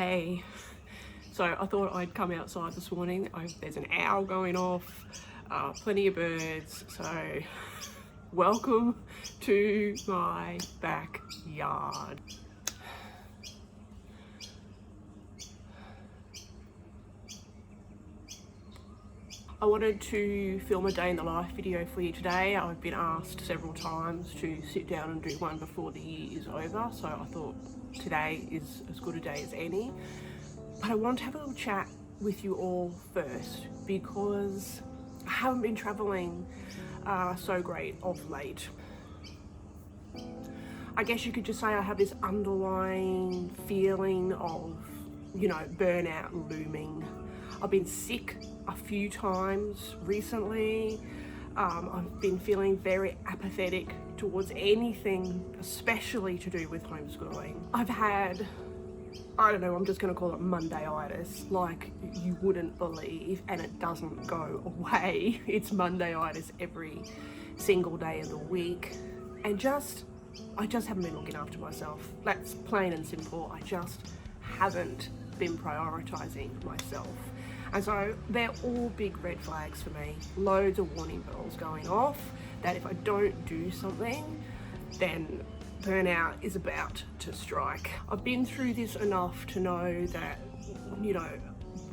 Hey, so I thought I'd come outside this morning. There's an owl going off, plenty of birds, so welcome to my backyard. I wanted to film a day in the life video for you today. I've been asked several times to sit down and do one before the year is over, so I thought today is as good a day as any. But I want to have a little chat with you all first because I haven't been traveling so great of late. I guess you could just say I have this underlying feeling of, burnout looming. I've been sick a few times recently. I've been feeling very apathetic towards anything, especially to do with homeschooling. I've had, I'm just going to call it Mondayitis, like you wouldn't believe, and it doesn't go away. It's Mondayitis every single day of the week. And I just haven't been looking after myself. That's plain and simple. I just haven't been prioritizing myself. And so they're all big red flags for me. Loads of warning bells going off that if I don't do something, then burnout is about to strike. I've been through this enough to know that,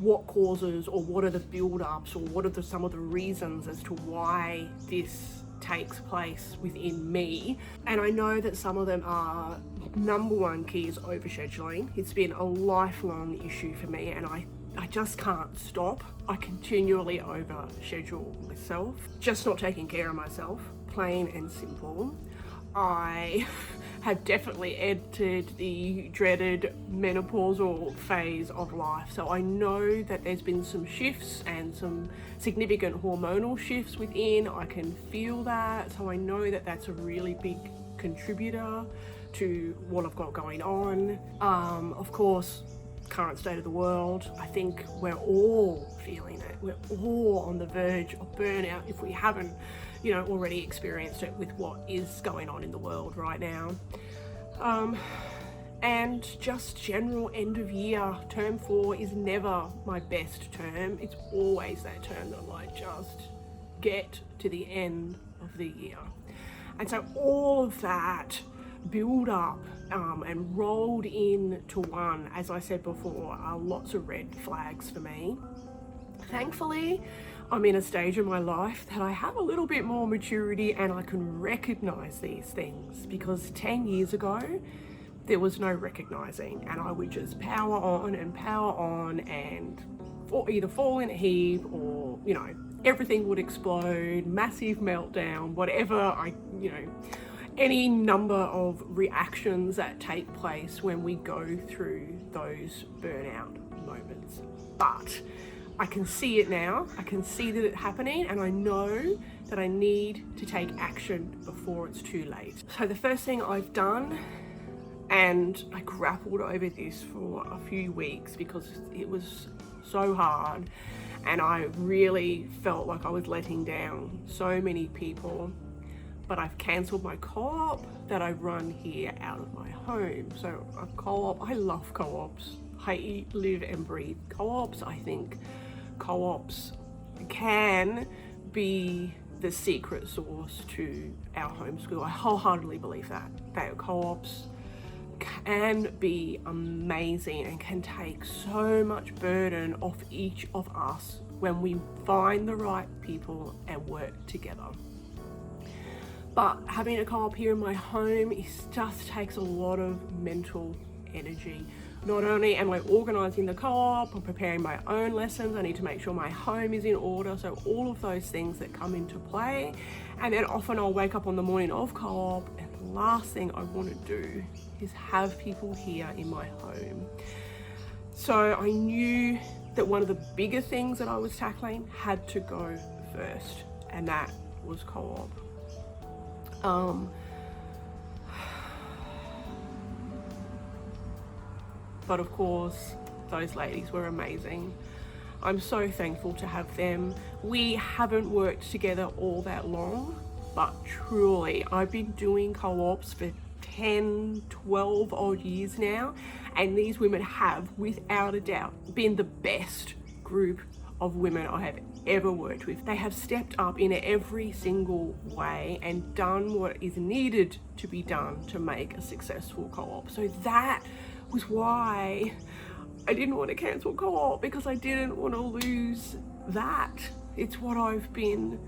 what causes or what are the build-ups or what are some of the reasons as to why this takes place within me. And I know that some of them are, number one key is overscheduling. It's been a lifelong issue for me, and I just can't stop. I continually overschedule myself, just not taking care of myself, plain and simple. I have definitely entered the dreaded menopausal phase of life. So I know that there's been some shifts and some significant hormonal shifts within. I can feel that. So I know that that's a really big contributor to what I've got going on. Of course, current state of the world, I think we're all feeling it. We're all on the verge of burnout if we haven't, already experienced it with what is going on in the world right now. And just general end of year, term 4 is never my best term. It's always that term that I just get to the end of the year. And so all of that build up and rolled into one, as I said before, are lots of red flags for me. Thankfully, I'm in a stage of my life that I have a little bit more maturity and I can recognize these things, because 10 years ago, there was no recognizing, and I would just power on and either fall in a heap or, everything would explode, massive meltdown, whatever any number of reactions that take place when we go through those burnout moments. But I can see it now, I can see that it's happening, and I know that I need to take action before it's too late. So the first thing I've done, and I grappled over this for a few weeks because it was so hard and I really felt like I was letting down so many people, but I've cancelled my co-op that I run here out of my home. So a co-op, I love co-ops. I eat, live and breathe co-ops. I think co-ops can be the secret sauce to our homeschool. I wholeheartedly believe that co-ops can be amazing and can take so much burden off each of us when we find the right people and work together. But having a co-op here in my home just takes a lot of mental energy. Not only am I organising the co-op, I'm preparing my own lessons, I need to make sure my home is in order, so all of those things that come into play. And then often I'll wake up on the morning of co-op and the last thing I want to do is have people here in my home. So I knew that one of the bigger things that I was tackling had to go first, and that was co-op. But of course, those ladies were amazing. I'm so thankful to have them. We haven't worked together all that long, but truly, I've been doing co-ops for 10, 12 odd years now, and these women have, without a doubt, been the best group of women I have ever worked with. They have stepped up in every single way and done what is needed to be done to make a successful co-op. So that was why I didn't want to cancel co-op, because I didn't want to lose that. It's what I've been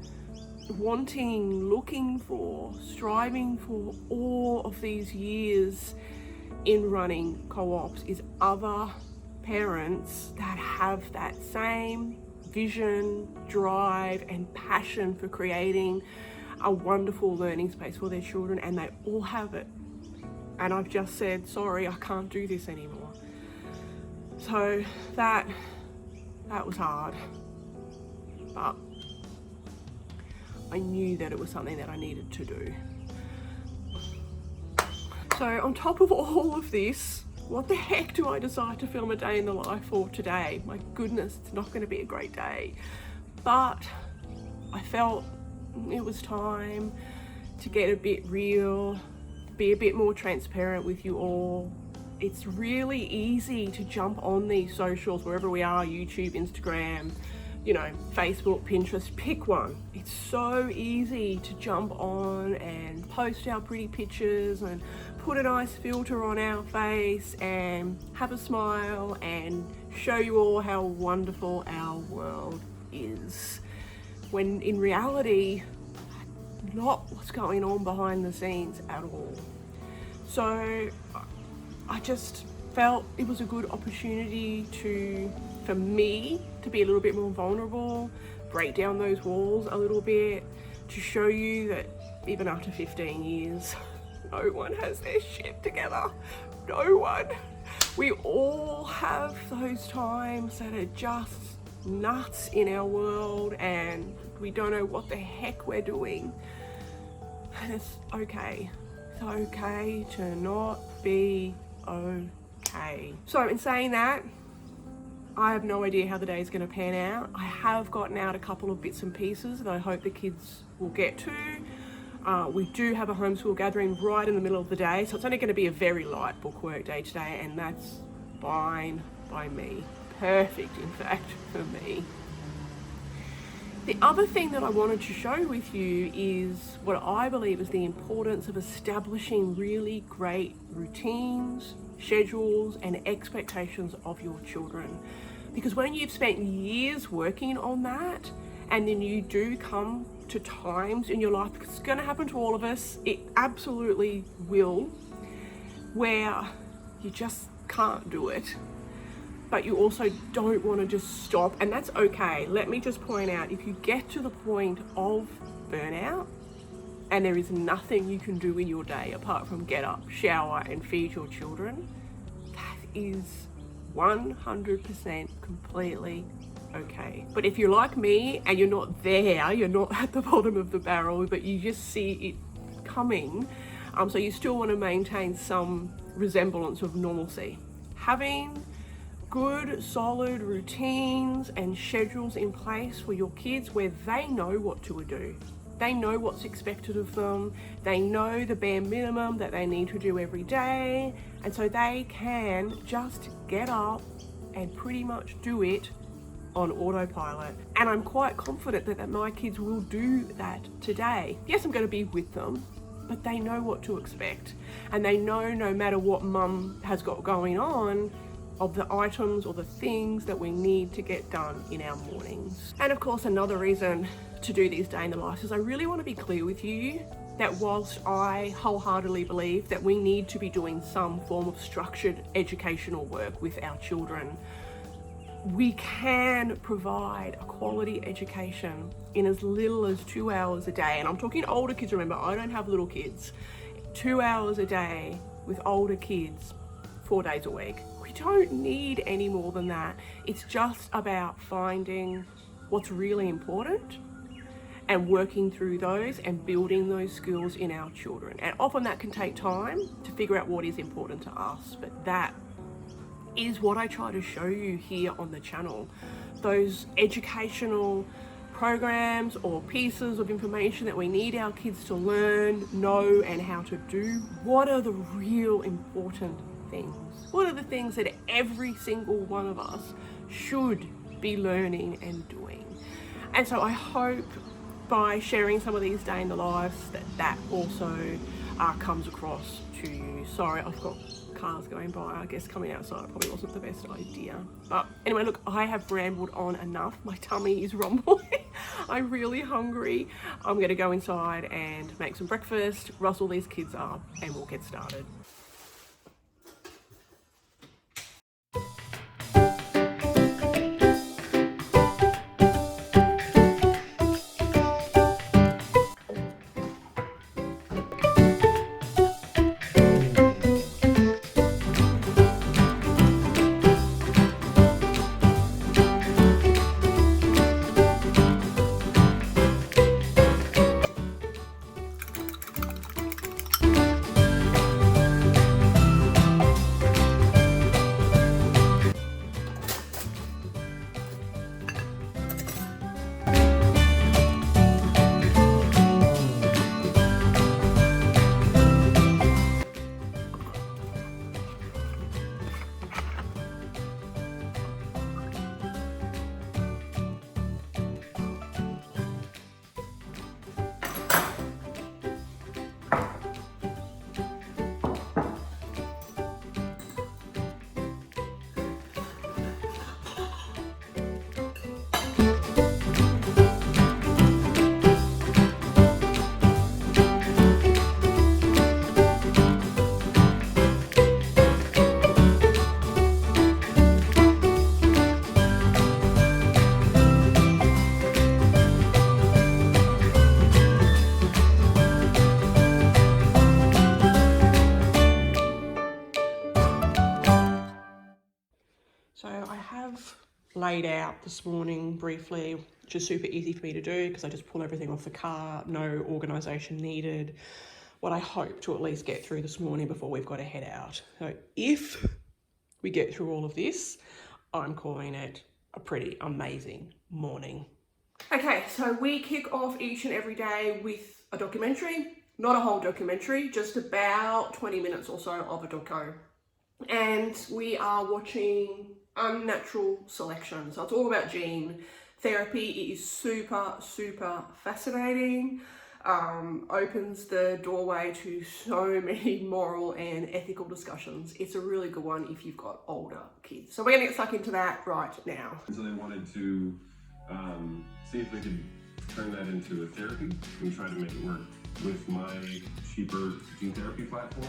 wanting, looking for, striving for all of these years in running co-ops, is other parents that have that same vision, drive and passion for creating a wonderful learning space for their children, and they all have it. And I've just said, sorry, I can't do this anymore. So that was hard, but I knew that it was something that I needed to do. So on top of all of this, what the heck do I decide to film a day in the life for today? My goodness, it's not going to be a great day. But I felt it was time to get a bit real, be a bit more transparent with you all. It's really easy to jump on these socials, wherever we are, YouTube, Instagram, you know, Facebook, Pinterest, pick one. It's so easy to jump on and post our pretty pictures and put a nice filter on our face and have a smile and show you all how wonderful our world is. When in reality, not what's going on behind the scenes at all. So I just felt it was a good opportunity for me to be a little bit more vulnerable, break down those walls a little bit, to show you that even after 15 years, no one has their shit together. No one. We all have those times that are just nuts in our world and we don't know what the heck we're doing. And it's okay. It's okay to not be okay. So in saying that, I have no idea how the day is going to pan out. I have gotten out a couple of bits and pieces that I hope the kids will get to. We do have a homeschool gathering right in the middle of the day, so it's only going to be a very light bookwork day today, and that's fine by me. Perfect, in fact, for me. The other thing that I wanted to share with you is what I believe is the importance of establishing really great routines, schedules, and expectations of your children. Because when you've spent years working on that, and then you do come to times in your life, because it's going to happen to all of us, it absolutely will, where you just can't do it, but you also don't want to just stop, and that's okay. Let me just point out, if you get to the point of burnout and there is nothing you can do in your day apart from get up, shower and feed your children, that is 100% completely okay. But if you're like me and you're not there, you're not at the bottom of the barrel, but you just see it coming, so you still want to maintain some resemblance of normalcy. Having good, solid routines and schedules in place for your kids where they know what to do. They know what's expected of them. They know the bare minimum that they need to do every day. And so they can just get up and pretty much do it on autopilot. And I'm quite confident that my kids will do that today. Yes, I'm going to be with them, but they know what to expect. And they know no matter what mum has got going on, of the items or the things that we need to get done in our mornings. And of course, another reason to do these day in the life is I really want to be clear with you that whilst I wholeheartedly believe that we need to be doing some form of structured educational work with our children, we can provide a quality education in as little as 2 hours a day. And I'm talking older kids, remember, I don't have little kids. 2 hours a day with older kids, 4 days a week. We don't need any more than that. It's just about finding what's really important and working through those and building those skills in our children. And often that can take time to figure out what is important to us, but that is what I try to show you here on the channel. Those educational programs or pieces of information that we need our kids to learn, know, and how to do? What are the real important things? What are the things that every single one of us should be learning and doing? And so I hope by sharing some of these day in the lives that also comes across to you. Sorry, I've got cars going by. I guess coming outside probably wasn't the best idea. But anyway, look, I have rambled on enough. My tummy is rumbling. I'm really hungry. I'm gonna go inside and make some breakfast, rustle these kids up, and we'll get started. So I have laid out this morning briefly, which is super easy for me to do because I just pull everything off the car, no organisation needed, what I hope to at least get through this morning before we've got to head out. So if we get through all of this, I'm calling it a pretty amazing morning. Okay, so we kick off each and every day with a documentary, not a whole documentary, just about 20 minutes or so of a doco. And we are watching Unnatural Selection. So it's all about gene therapy. It is super, super fascinating. Opens the doorway to so many moral and ethical discussions. It's a really good one if you've got older kids. So we're gonna get stuck into that right now. So they wanted to see if we could turn that into a therapy and try to make it work with my cheaper gene therapy platform.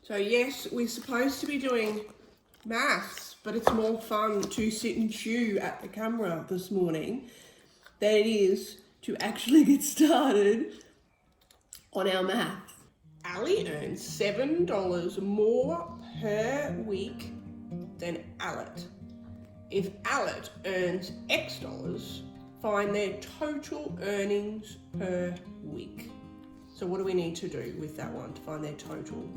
So yes, we're supposed to be doing maths, but it's more fun to sit and chew at the camera this morning than it is to actually get started on our math. Ali earns $7 more per week than Alet. If Alet earns X dollars, find their total earnings per week. So what do we need to do with that one to find their total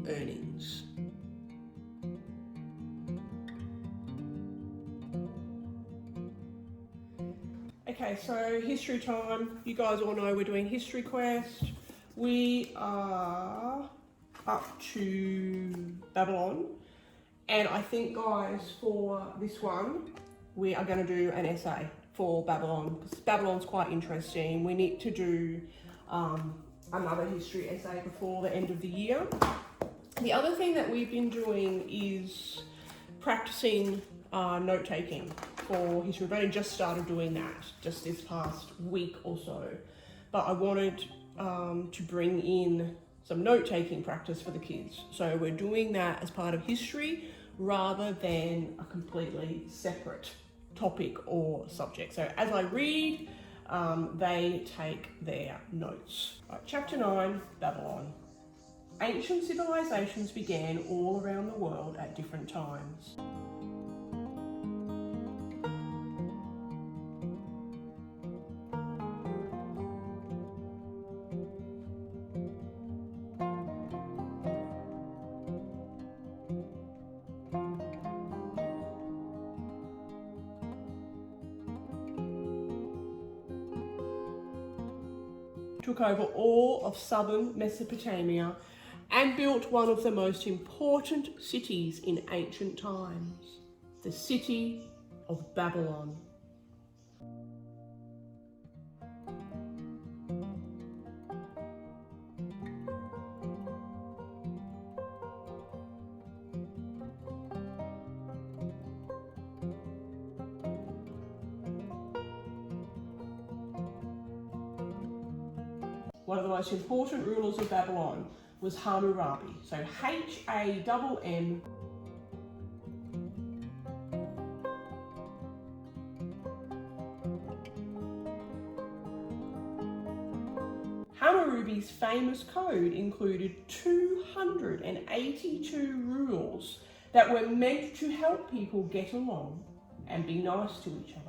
earnings? Okay, so history time. You guys all know we're doing History Quest. We are up to Babylon. And I think, guys, for this one, we are going to do an essay for Babylon, because Babylon's quite interesting. We need to do another history essay before the end of the year. The other thing that we've been doing is practicing note-taking for history. We've only just started doing that just this past week or so. But I wanted to bring in some note-taking practice for the kids. So we're doing that as part of history rather than a completely separate topic or subject. So as I read, they take their notes. Right, Chapter 9, Babylon. Ancient civilizations began all around the world at different times. Took over all of southern Mesopotamia and built one of the most important cities in ancient times, the city of Babylon. One of the most important rulers of Babylon was Hammurabi. So H-A-M-M. Hammurabi's famous code included 282 rules that were meant to help people get along and be nice to each other.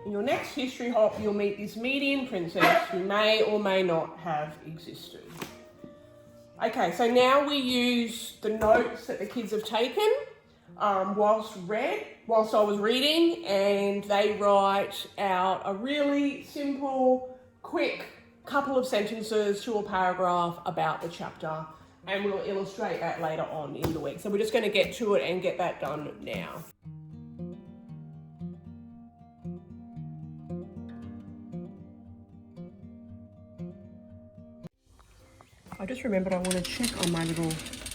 In your next history hop, you'll meet this Median princess who may or may not have existed. Okay, so now we use the notes that the kids have taken whilst I was reading, and they write out a really simple, quick couple of sentences to a paragraph about the chapter, and we'll illustrate that later on in the week. So we're just going to get to it and get that done now. I just remembered I want to check on my little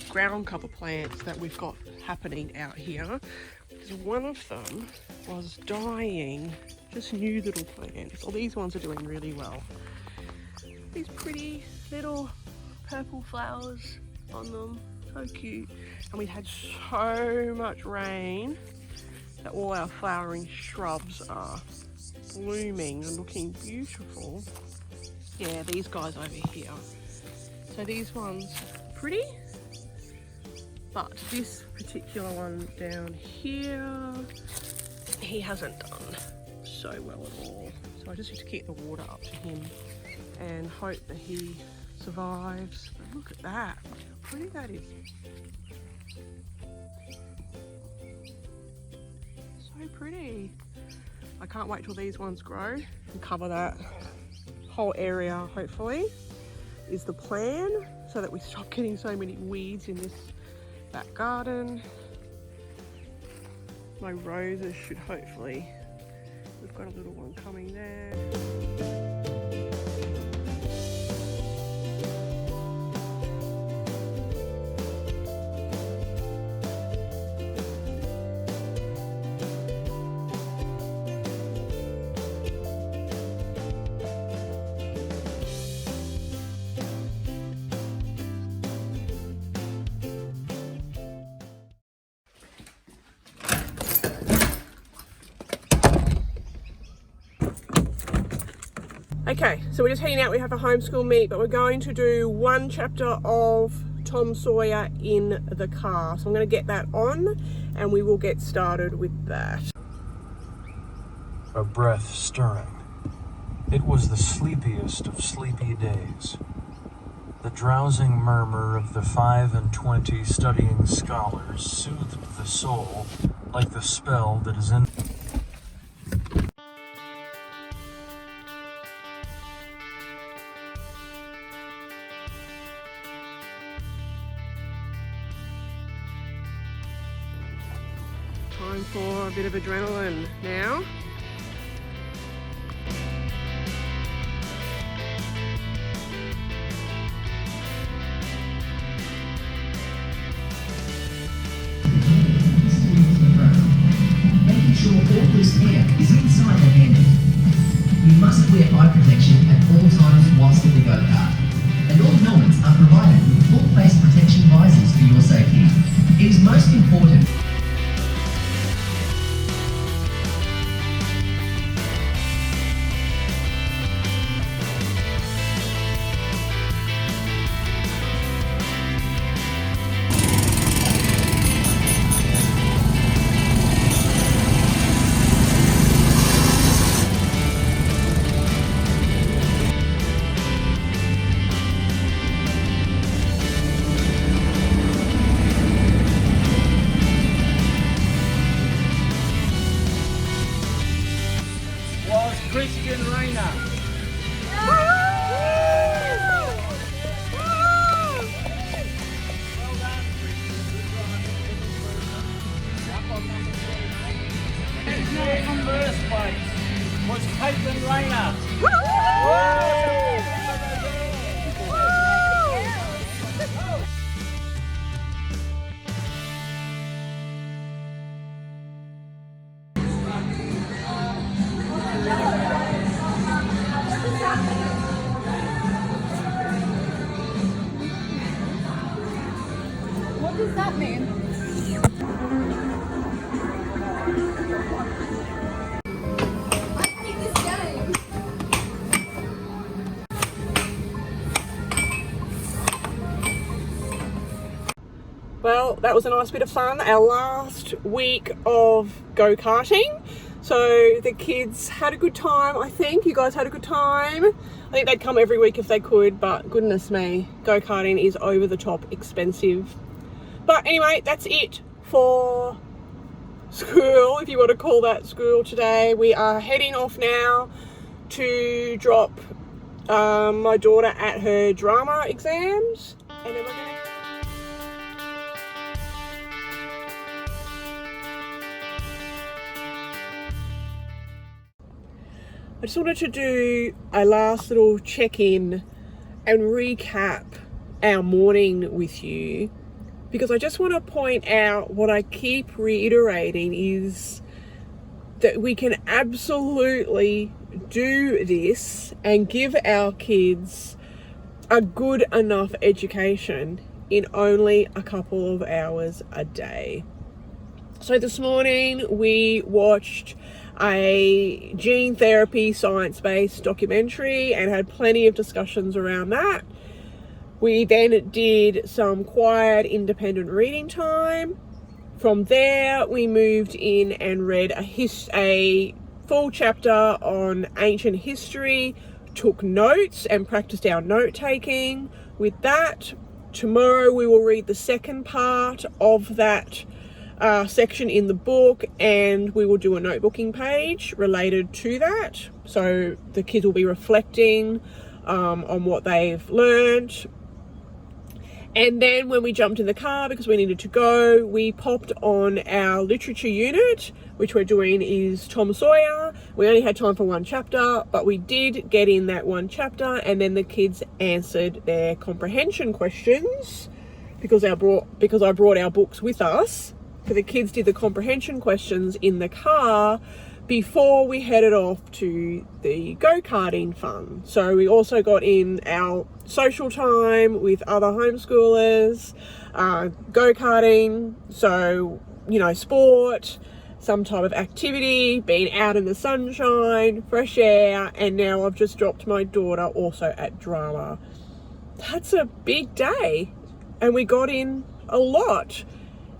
ground cover plants that we've got happening out here, because one of them was dying, just new little plants. Well, these ones are doing really well. These pretty little purple flowers on them, so cute. And we had so much rain that all our flowering shrubs are blooming and looking beautiful. Yeah, these guys over here. So these ones are pretty, but this particular one down here, he hasn't done so well at all. So I just need to keep the water up to him and hope that he survives. But look at that, look how pretty that is. So pretty. I can't wait till these ones grow and cover that whole area, hopefully, is the plan, so that we stop getting so many weeds in this back garden. My roses should hopefully, we've got a little one coming there. Okay, so we're just heading out. We have a homeschool meet, but we're going to do one chapter of Tom Sawyer in the car. So I'm going to get that on and we will get started with that. A breath stirring. It was the sleepiest of sleepy days. The drowsing murmur of the 5 and 20 studying scholars soothed the soul like the spell that is in... Time for a bit of adrenaline now. Making sure all loose air is inside the helmet. You must wear eye protection at all times whilst in the go-kart. And all helmets are provided with full face protection visors for your safety. It is most important. First place was Caitlin Rayner. What does that mean? Well, that was a nice bit of fun. Our last week of go-karting. So the kids had a good time, I think. You guys had a good time. I think they'd come every week if they could, but goodness me, go-karting is over the top expensive. But anyway, that's it for school, if you want to call that school today. We are heading off now to drop my daughter at her drama exams. And then we're going to... I just wanted to do a last little check-in and recap our morning with you, because I just want to point out what I keep reiterating is that we can absolutely do this and give our kids a good enough education in only a couple of hours a day. So this morning we watched a gene therapy science-based documentary and had plenty of discussions around that. We then did some quiet independent reading time. From there we moved in and read a full chapter on ancient history, took notes and practiced our note-taking with that. Tomorrow we will read the second part of that section in the book, and we will do a notebooking page related to that. So the kids will be reflecting on what they've learned. And then when we jumped in the car, because we needed to go, we popped on our literature unit, which we're doing is Tom Sawyer. We only had time for one chapter, but we did get in that one chapter, and then the kids answered their comprehension questions because I brought our books with us. So the kids did the comprehension questions in the car before we headed off to the go-karting fun. So we also got in our social time with other homeschoolers, go-karting, so, you know, sport, some type of activity, being out in the sunshine, fresh air, and now I've just dropped my daughter also at drama. That's a big day, and we got in a lot.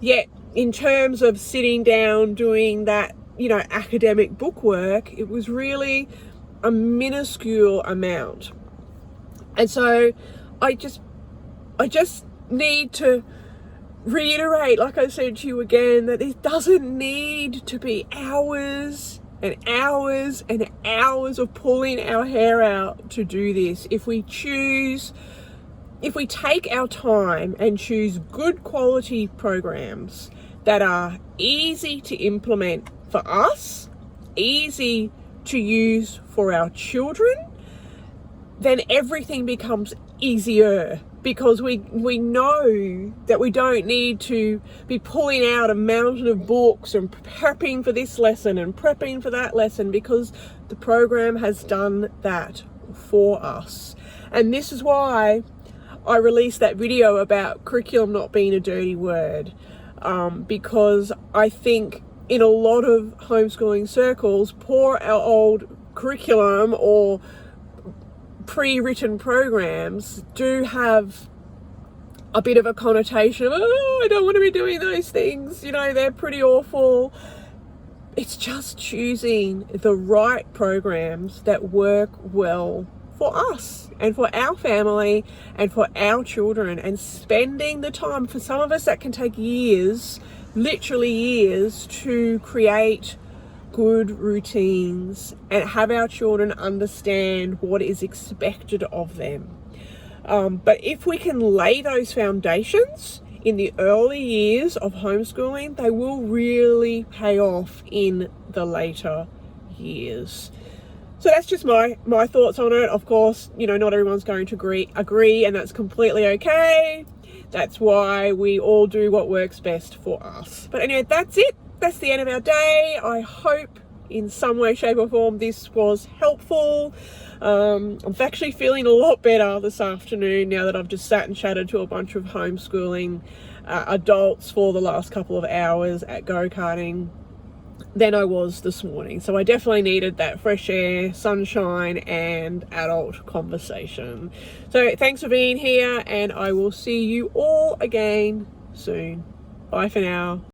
Yet in terms of sitting down doing that, academic book work, it was really a minuscule amount. And so I just need to reiterate, like I said to you again, that it doesn't need to be hours and hours and hours of pulling our hair out to do this. If we take our time and choose good quality programs that are easy to implement for us, easy to use for our children, then everything becomes easier, because we know that we don't need to be pulling out a mountain of books and prepping for this lesson and prepping for that lesson, because the program has done that for us. And this is why I released that video about curriculum not being a dirty word, because I think in a lot of homeschooling circles, poor our old curriculum or pre-written programs do have a bit of a connotation of, oh, I don't want to be doing those things, they're pretty awful. It's just choosing the right programs that work well for us and for our family and for our children, and spending the time. For some of us that can take years, literally years, to create good routines and have our children understand what is expected of them. But if we can lay those foundations in the early years of homeschooling, they will really pay off in the later years. So that's just my thoughts on it. Of course, not everyone's going to agree, and that's completely okay. That's why we all do what works best for us. But anyway, that's it. That's the end of our day. I hope in some way, shape or form this was helpful. I'm actually feeling a lot better this afternoon now that I've just sat and chatted to a bunch of homeschooling adults for the last couple of hours at go-karting than I was this morning. So I definitely needed that fresh air, sunshine, and adult conversation. So thanks for being here, and I will see you all again soon. Bye for now.